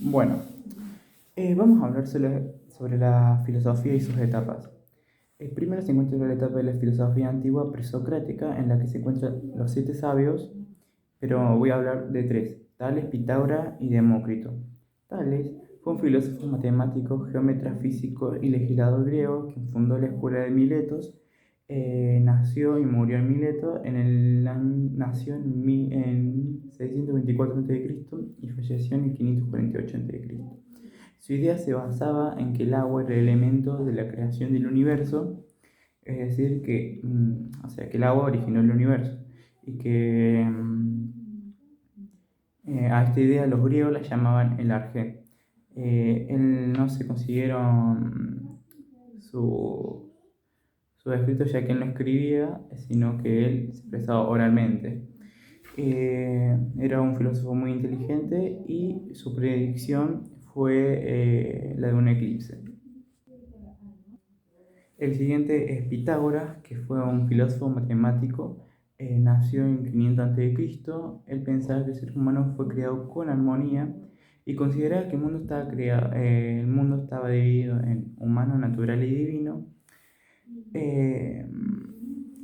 Bueno, vamos a hablar sobre la filosofía y sus etapas. Primero se encuentra la etapa de la filosofía antigua presocrática, en la que se encuentran los siete sabios, pero voy a hablar de tres: Tales, Pitágoras y Demócrito. Tales fue un filósofo matemático, geómetra, físico y legislador griego que fundó la escuela de Miletos. Nació y murió en Mileto nació en 624 a.C. y falleció en 548 a.C. Su idea se basaba en que el agua era el elemento de la creación del universo, es decir, que el agua originó el universo y a esta idea los griegos la llamaban el arjé. Él no se consiguieron su, su escrito, ya que él no escribía, sino que él se expresaba oralmente. Era un filósofo muy inteligente y su predicción fue la de un eclipse. El siguiente es Pitágoras, que fue un filósofo matemático. Nació en 500 a.C. Él pensaba que el ser humano fue creado con armonía y consideraba que el mundo estaba dividido en humano, natural y divino. Eh,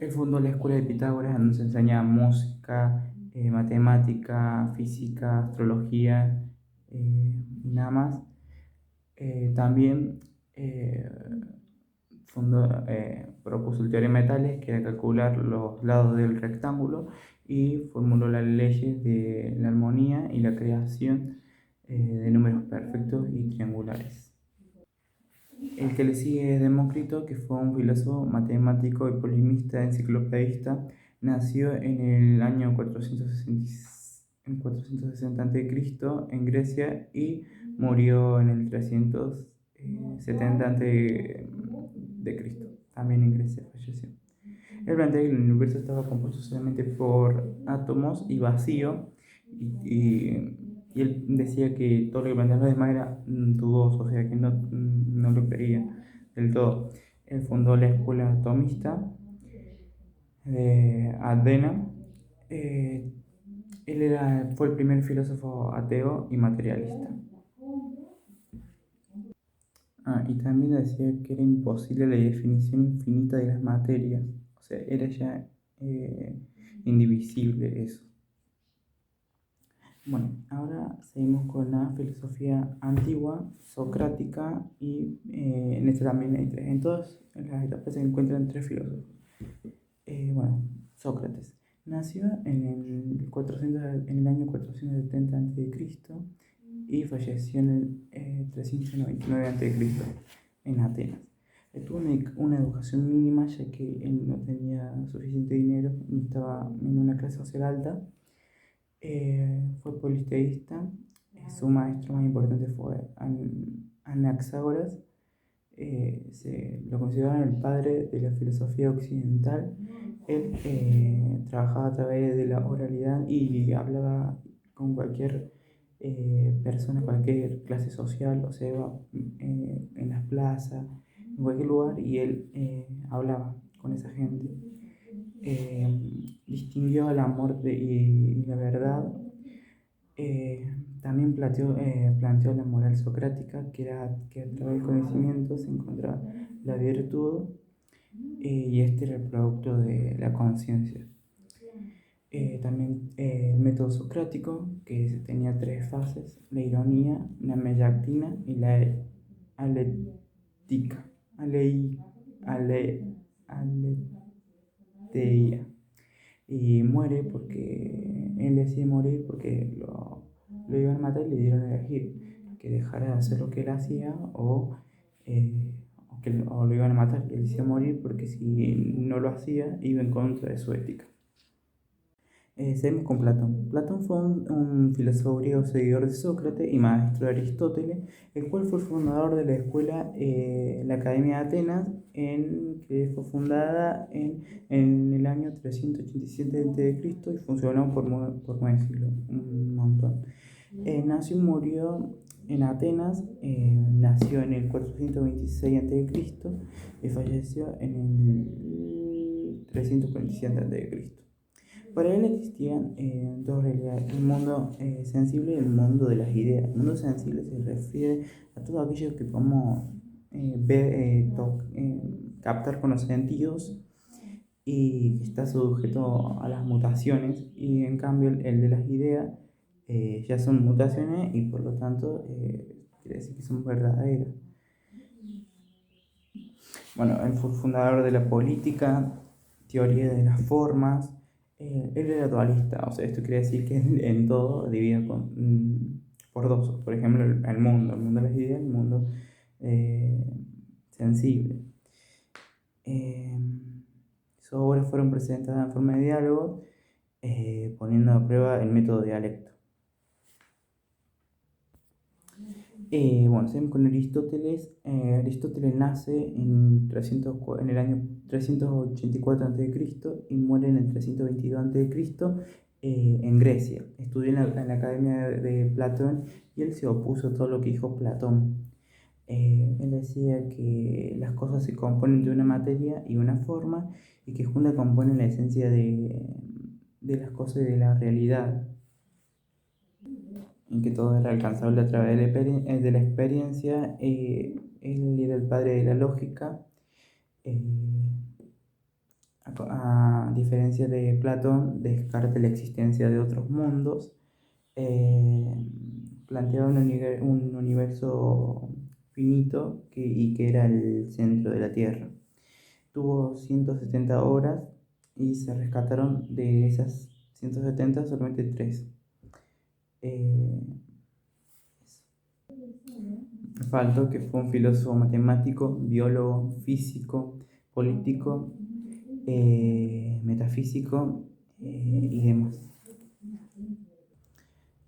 Él fundó la escuela de Pitágoras, donde se enseñaba música, matemática, física, astrología y nada más. También eh, propuso el teorema de Tales, que era calcular los lados del rectángulo, y formuló las leyes de la armonía y la creación de números perfectos y triangulares. El que le sigue es Demócrito, que fue un filósofo, matemático y polemista enciclopedista. Nació en el año 460 a.C. en Grecia y murió en el 370 a.C. También en Grecia falleció. Él plantea que el universo estaba compuesto solamente por átomos y vacío, y él decía que todo lo que planteaba los demás era dudoso, o sea que no lo creía del todo. Él fundó la escuela atomista de Atenas. Eh, Fue el primer filósofo ateo y materialista. Y también decía que era imposible la definición infinita de las materias, o sea, era ya indivisible eso. Bueno, ahora seguimos con la filosofía antigua, socrática, y en esta también hay tres. En todas las etapas se encuentran tres filósofos. Bueno, Sócrates nació en el año 470 a.C. y falleció en el 399 a.C. en Atenas. Él tuvo una educación mínima, ya que él no tenía suficiente dinero ni estaba en una clase social alta. Fue polisteísta. Su maestro más importante fue Anaxágoras. Se lo consideraban el padre de la filosofía occidental. Él trabajaba a través de la oralidad y hablaba con cualquier persona, cualquier clase social, o sea, iba en las plazas, en cualquier lugar, y él hablaba con esa gente. Distinguió el amor y la verdad. También planteó la moral socrática, que era que a través del conocimiento se encontraba la virtud, y este era el producto de la conciencia. También el método socrático, que tenía tres fases: la ironía, la meyactina y la alética. Ale, ale, aletheia. Y muere porque él decide morir porque lo iban a matar y le dieron a elegir que dejara de hacer lo que él hacía o lo iban a matar. Él decide morir porque si no lo hacía iba en contra de su ética. Seguimos con Platón. Platón fue un filósofo griego seguidor de Sócrates y maestro de Aristóteles, el cual fue el fundador de la escuela, la Academia de Atenas, que fue fundada en el año 387 a.C. y funcionó por 9 siglos, un montón. Nació y murió en Atenas. Nació en el 426 a.C. y falleció en el 347 a.C. Para él existían dos realidades, el mundo sensible y el mundo de las ideas. El mundo sensible se refiere a todo aquello que podemos ver, captar con los sentidos y que está sujeto a las mutaciones, y en cambio el de las ideas ya son mutaciones y por lo tanto quiere decir que son verdaderas. Bueno, él fue fundador de la política, teoría de las formas. Él era dualista, o sea, esto quiere decir que en todo divide por dos. Por ejemplo, el mundo de las ideas, el mundo eh, sensible. Eh, Sus obras fueron presentadas en forma de diálogo, poniendo a prueba el método dialecto. Bueno, seguimos con Aristóteles. Aristóteles nace en el año 384 a.C. y muere en el 322 a.C. En Grecia. Estudió en la academia de Platón, y él se opuso a todo lo que dijo Platón. Él decía que las cosas se componen de una materia y una forma, y que juntas componen la esencia de las cosas y de la realidad, en que todo era alcanzable a través de la experiencia. Él era el padre de la lógica, eh, a diferencia de Platón, descarta la existencia de otros mundos, eh, planteaba un universo finito y que era el centro de la Tierra. Tuvo 170 horas y se rescataron de esas 170 solamente 3. Faltó que fue un filósofo matemático, biólogo, físico, político, metafísico y demás.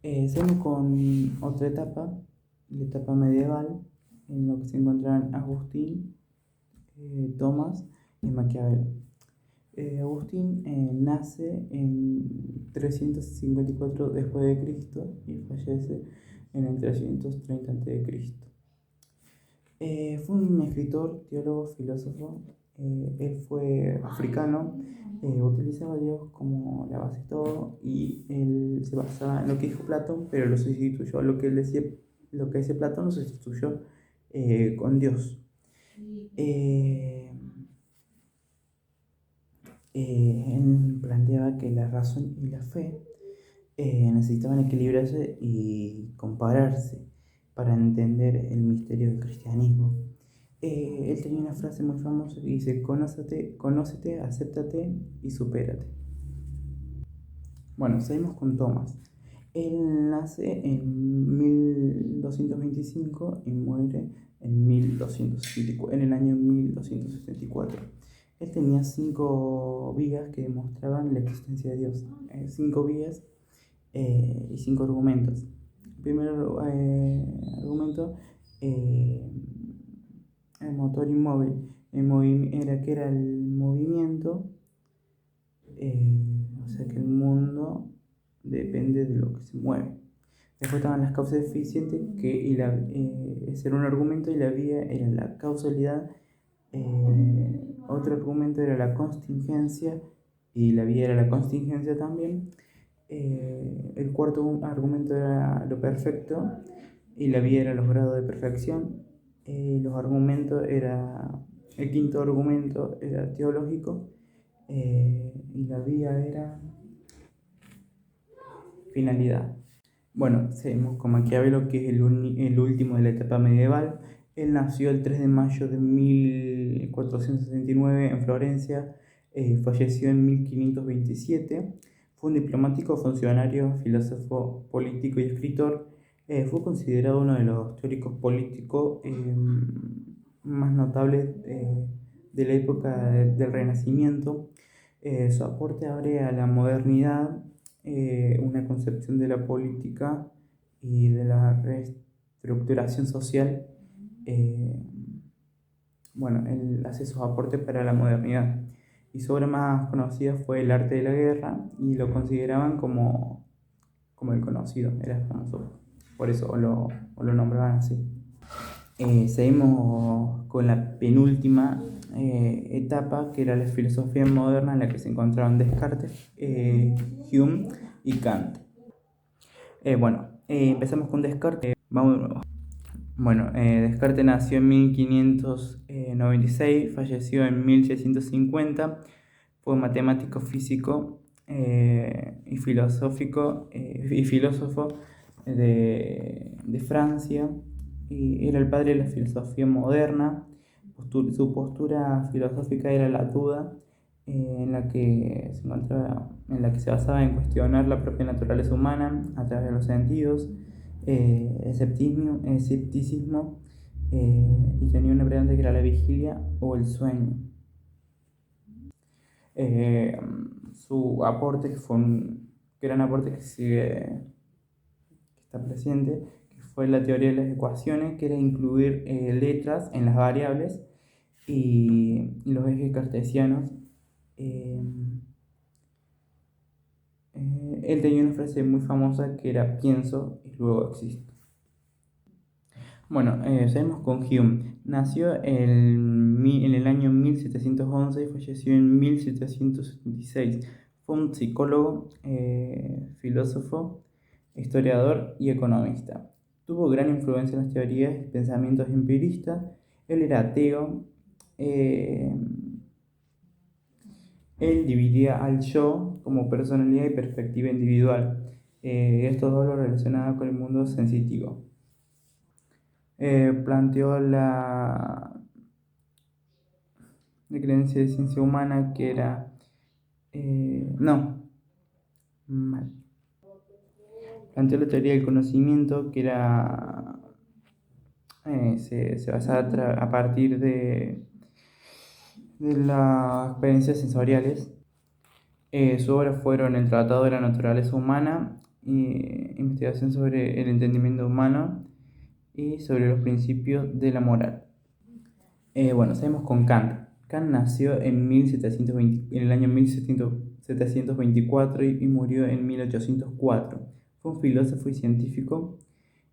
Seguimos con otra etapa, la etapa medieval, en lo que se encuentran Agustín, Tomás y Maquiavelo. Agustín nace en 354 después de Cristo y fallece en el 330 a.C. Fue un escritor, teólogo, filósofo. Él fue africano, utilizaba a Dios como la base de todo, y él se basaba en lo que dijo Platón, pero lo sustituyó, lo que él decía, lo que dice Platón lo sustituyó con Dios. Él planteaba que la razón y la fe necesitaban equilibrarse y compararse para entender el misterio del cristianismo. Él tenía una frase muy famosa que dice: conócete, acéptate y supérate. Bueno, seguimos con Tomás. Él nace en 1225 y muere en el año 1274. Él tenía 5 vigas que demostraban la existencia de Dios. 5 vigas y 5 argumentos. El primer argumento, el motor inmóvil, era que era el movimiento, o sea que el mundo depende de lo que se mueve. Después estaban las causas eficientes, ese era un argumento, y la vía era la causalidad. Otro argumento era la contingencia, y la vía era la contingencia también. El cuarto argumento era lo perfecto, y la vía era los grados de perfección. El quinto argumento era teológico, y la vía era finalidad. Bueno, seguimos con Maquiavelo, que es el último de la etapa medieval. Él nació el 3 de mayo de 1469 en Florencia, falleció en 1527. Fue un diplomático, funcionario, filósofo, político y escritor. Fue considerado uno de los teóricos políticos más notables de la época del Renacimiento. Su aporte abre a la modernidad una concepción de la política y de la reestructuración social. Bueno, él hace sus aportes para la modernidad, y su obra más conocida fue El arte de la guerra, y lo consideraban como el conocido, era famoso por eso, o lo nombraban así. Seguimos con la penúltima etapa, que era la filosofía moderna, en la que se encontraban Descartes, Hume y Kant. Empezamos con Descartes. Descartes nació en 1596, falleció en 1650, fue matemático, físico y filósofo de Francia, y era el padre de la filosofía moderna. Su postura filosófica era la duda, en la que se basaba en cuestionar la propia naturaleza humana a través de los sentidos, escepticismo, y tenía una pregunta que era la vigilia o el sueño. Eh, Su aporte, que fue un gran aporte que está presente, que fue la teoría de las ecuaciones, que era incluir letras en las variables y los ejes cartesianos. Eh, Él tenía una frase muy famosa que era: pienso y luego existo. Seguimos con Hume. Nació en el año 1711 y falleció en 1776. Fue un psicólogo, filósofo, historiador y economista. Tuvo gran influencia en las teorías y pensamientos empiristas. Él era ateo. eh, Él dividía al yo como personalidad y perspectiva individual. Estos dos lo relacionaba con el mundo sensitivo. Planteó la creencia de ciencia humana, que era... no, mal. Planteó la teoría del conocimiento, que era... se basaba a partir de las experiencias sensoriales. Sus obras fueron El Tratado de la Naturaleza Humana, Investigación sobre el entendimiento humano y sobre los principios de la moral. Seguimos con Kant. Kant nació en 1720, en el año 1724 y murió en 1804. Fue un filósofo y científico.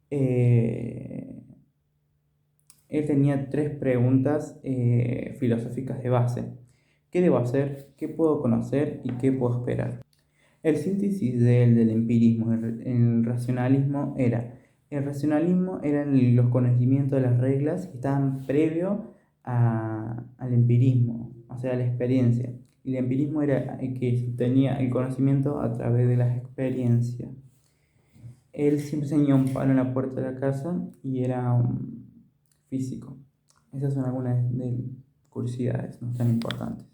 Él tenía tres preguntas filosóficas de base: ¿qué debo hacer? ¿Qué puedo conocer? ¿Y qué puedo esperar? El síntesis del empirismo, el racionalismo era... El racionalismo eran los conocimientos de las reglas que estaban previo al empirismo, o sea, a la experiencia. Y el empirismo era el que se obtenía el conocimiento a través de las experiencias. Él siempre tenía un palo en la puerta de la casa y era un físico. Esas son algunas de curiosidades no tan importantes.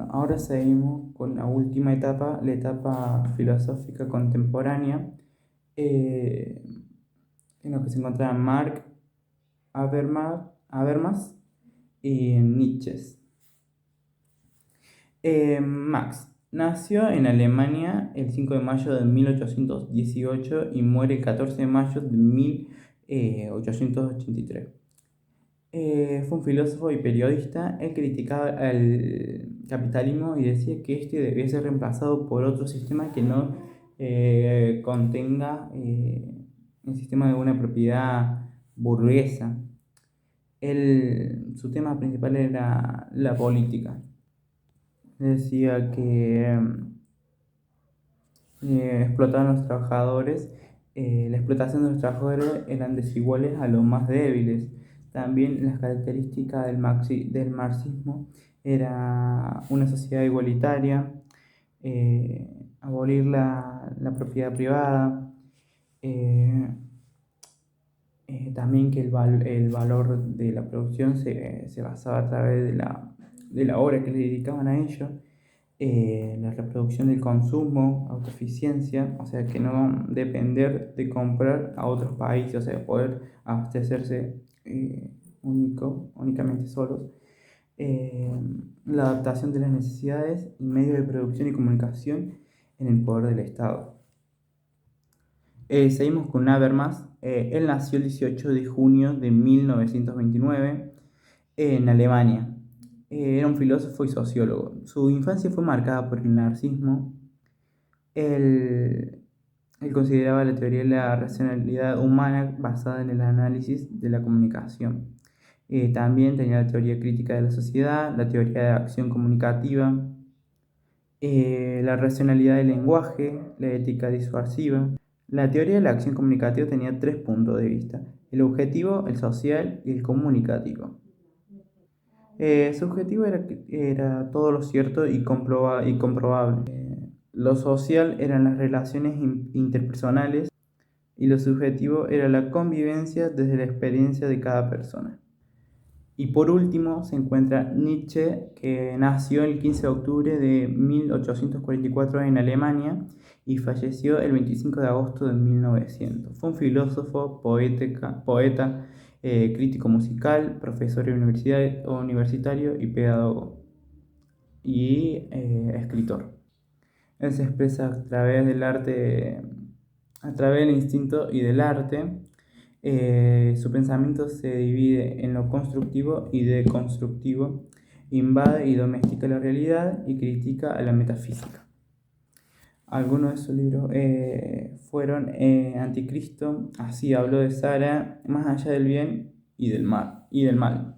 Ahora seguimos con la última etapa, la etapa filosófica contemporánea, eh, en la que se encontraban Marx, Habermas y Nietzsche. Marx nació en Alemania el 5 de mayo de 1818 y muere el 14 de mayo de 1883. Fue un filósofo y periodista. Él criticaba el capitalismo y decía que este debía ser reemplazado por otro sistema que no contenga el sistema de una propiedad burguesa. Su tema principal era la política. Decía que explotaban a los trabajadores. La explotación de los trabajadores eran desiguales a los más débiles. También las características del marxismo era una sociedad igualitaria, abolir la propiedad privada, eh, también que el valor de la producción se basaba a través de la hora que le dedicaban a ello. La reproducción del consumo, autoeficiencia, o sea, que no depender de comprar a otros países, o sea, poder abastecerse únicamente solos. La adaptación de las necesidades y medios de producción y comunicación en el poder del Estado. Seguimos con Habermas. Él nació el 18 de junio de 1929 en Alemania. Era un filósofo y sociólogo. Su infancia fue marcada por el narcisismo. Él, él consideraba la teoría de la racionalidad humana basada en el análisis de la comunicación. También tenía la teoría crítica de la sociedad, la teoría de acción comunicativa, la racionalidad del lenguaje, la ética disuasiva. La teoría de la acción comunicativa tenía tres puntos de vista: el objetivo, el social y el comunicativo. Su objetivo era todo lo cierto y comprobable. Lo social eran las relaciones interpersonales y lo subjetivo era la convivencia desde la experiencia de cada persona. Y por último se encuentra Nietzsche, que nació el 15 de octubre de 1844 en Alemania y falleció el 25 de agosto de 1900. Fue un filósofo, poeta, crítico musical, profesor universitario y pedagogo y escritor. Él se expresa a través del arte, a través del instinto y del arte. Su pensamiento se divide en lo constructivo y deconstructivo, invade y domestica la realidad y critica a la metafísica. Algunos de sus libros fueron Anticristo, Así habló de Sara, Más allá del bien y del mal.